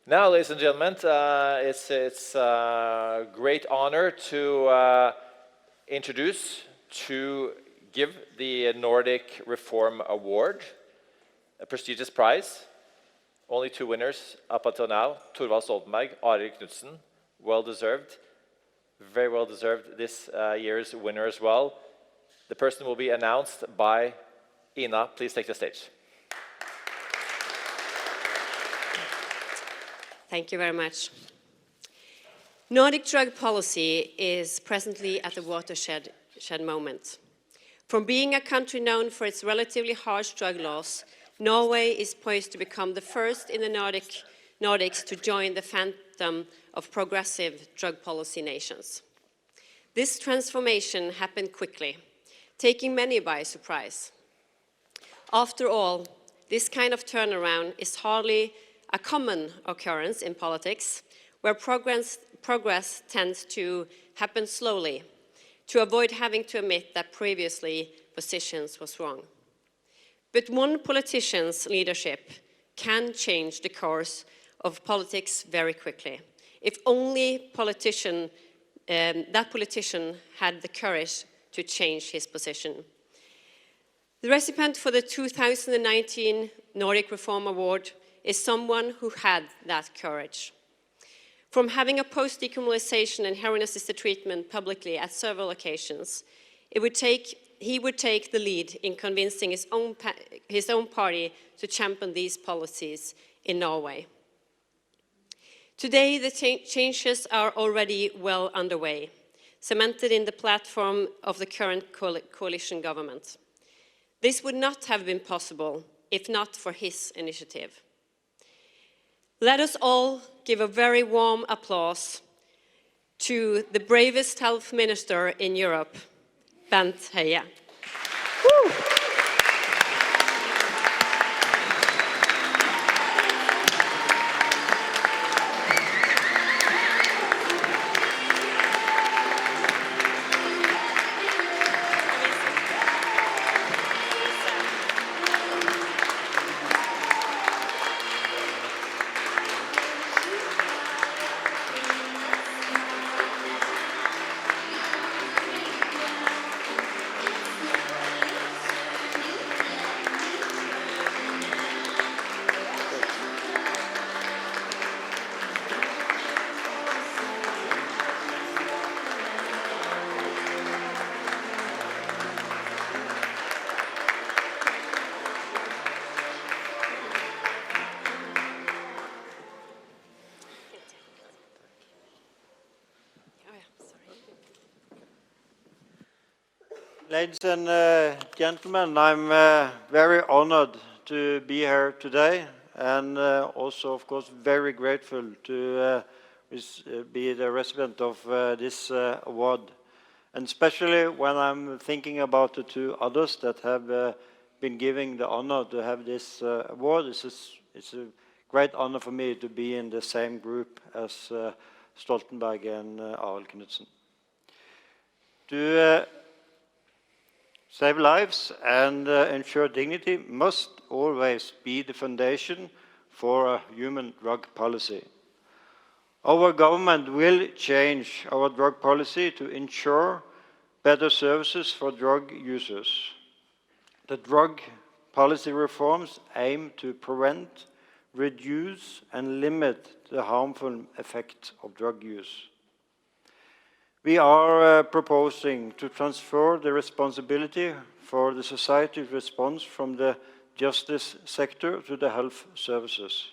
Now, ladies and gentlemen, it's a great honor to introduce, to give the Nordic Reform Award, a prestigious prize. Only 2 winners up until now, Thorvald Stoltenberg, Arild Knudsen, well deserved, very well deserved this year's winner as well. The person will be announced by Ina. Please take the stage. Thank you very much. Nordic drug policy is presently at a watershed moment. From being a country known for its relatively harsh drug laws, Norway is poised to become the first in the Nordics to join the phantom of progressive drug policy nations. This transformation happened quickly, taking many by surprise. After all, this kind of turnaround is hardly a common occurrence in politics, where progress tends to happen slowly, to avoid having to admit that previously positions was wrong. But one politician's leadership can change the course of politics very quickly, if only that politician had the courage to change his position. The recipient for the 2019 Nordic Reform Award is someone who had that courage. From having opposed decriminalization and heroin-assisted treatment publicly at several occasions, he would take the lead in convincing his own party to champion these policies in Norway. Today, the changes are already well underway, cemented in the platform of the current coalition government. This would not have been possible if not for his initiative. Let us all give a very warm applause to the bravest health minister in Europe, Høie. Ladies and gentlemen, I'm very honored to be here today, and also, of course, very grateful to be the recipient of this award. And especially when I'm thinking about the 2 others that have been given the honor to have this award, it's a great honor for me to be in the same group as Stoltenberg and Arild Knudsen. To save lives and ensure dignity must always be the foundation for a human drug policy. Our government will change our drug policy to ensure better services for drug users. The drug policy reforms aim to prevent, reduce, and limit the harmful effects of drug use. We are proposing to transfer the responsibility for the society's response from the justice sector to the health services.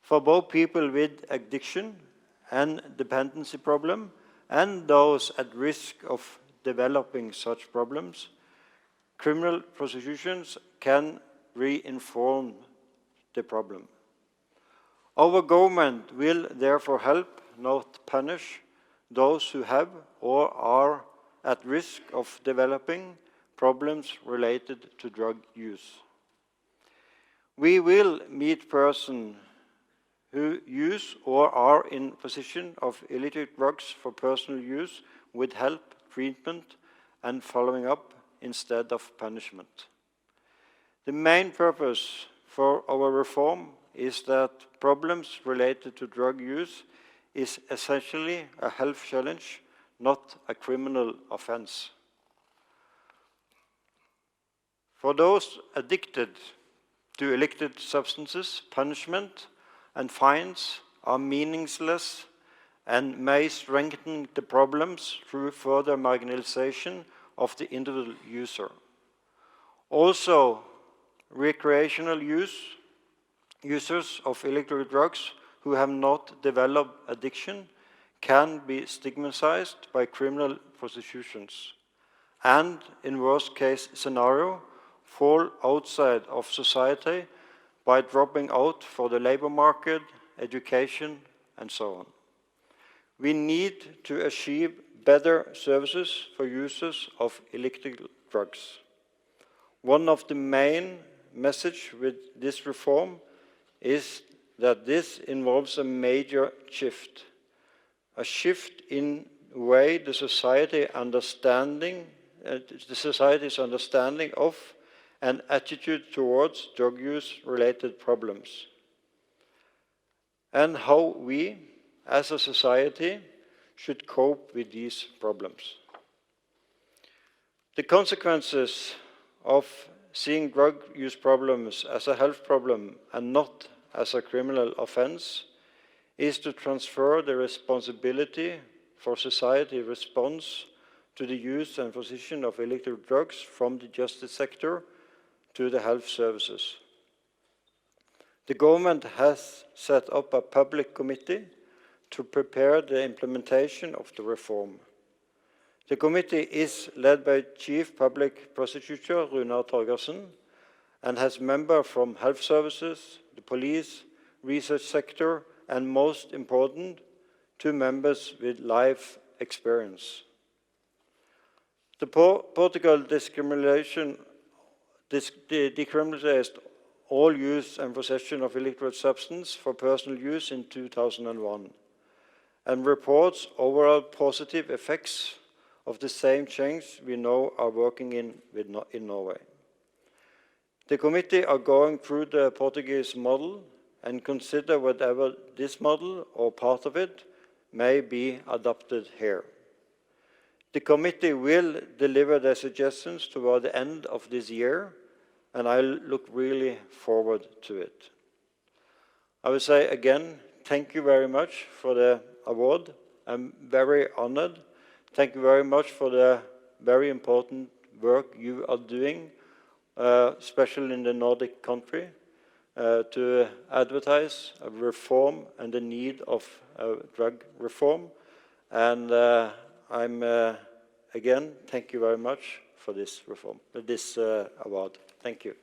For both people with addiction and dependency problem and those at risk of developing such problems, criminal prosecutions can re-inform the problem. Our government will therefore help, not punish, those who have or are at risk of developing problems related to drug use. We will meet persons who use or are in possession of illicit drugs for personal use with help, treatment, and following up instead of punishment. The main purpose for our reform is that problems related to drug use is essentially a health challenge, not a criminal offense. For those addicted to illicit substances, punishment and fines are meaningless and may strengthen the problems through further marginalization of the individual user. Also, recreational users of illegal drugs who have not developed addiction can be stigmatized by criminal prosecutions and, in worst-case scenario, fall outside of society by dropping out for the labor market, education, and so on. We need to achieve better services for users of illegal drugs. One of the main messages with this reform is that this involves a major shift. A shift in the way the society's understanding of and attitude towards drug use-related problems, and how we, as a society, should cope with these problems. The consequences of seeing drug use problems as a health problem and not as a criminal offense is to transfer the responsibility for society response to the use and possession of illegal drugs from the justice sector to the health services. The government has set up a public committee to prepare the implementation of the reform. The committee is led by Chief Public Prosecutor Runar Torgersen and has members from health services, the police, research sector, and most important, 2 members with life experience. The Portugal decriminalized all use and possession of illegal substance for personal use in 2001 and reports overall positive effects of the same change we now are working in Norway. The committee are going through the Portuguese model and consider whether this model or part of it may be adopted here. The committee will deliver their suggestions toward the end of this year, and I look really forward to it. I will say again, thank you very much for the award. I'm very honored. Thank you very much for the very important work you are doing, especially in the Nordic country, to advertise a reform and the need of drug reform. And again, thank you very much for this reform, this award. Thank you.